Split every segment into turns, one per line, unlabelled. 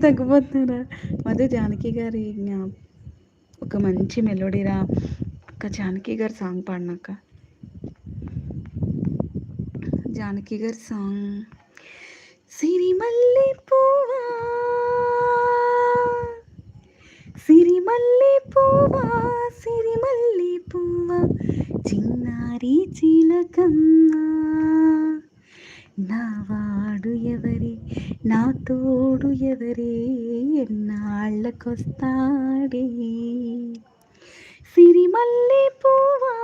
తగ్గిపోతున్నారా? మధు జానకి గారి ఒక మంచి మెలోడీరా. ఒక జానకి గారి సాంగ్ పాడినాక జానకి గారి సాంగ్ సిరిమల్లె పువ్వా సిరిమల్లె పువ్వా సిరిమల్లె పువ్వా చిన్నారి చిలకన్నా నా వాడు ఎవరి నా తోడు ఎవరే ఎన్నాళ్ళకొస్తాడే సిరిమల్లె పువ్వా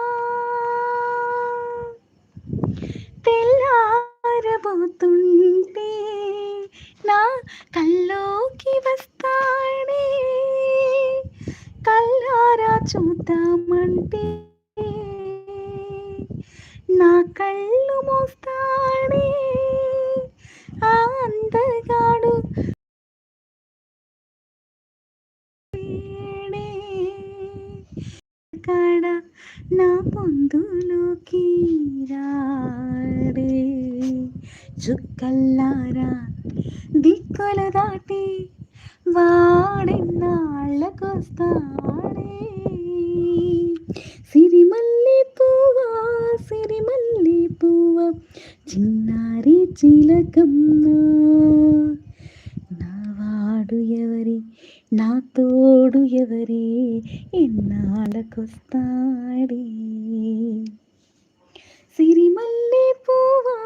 తెల్లారబోతుంటే నా కల్లోకి వస్తాడే కల్లారా చూద్దామంటే నా కళ్ళు మోస్తాడే ఆ అందగాడు కాడ నా పొందులోకి రాడే చుక్కల్లారా దిక్కుల దాటి వాడెన్నాళ్ళకొస్తాడే సిరిమల్లె పువ్వా సిరిమల్లె పువ్వా చిన్నారి చిలకమ్మ నా వాడు ఎవరి నా తోడు ఎవరే ఎన్నాళ్ళకొస్తాడే సిరిమల్లె పువ్వా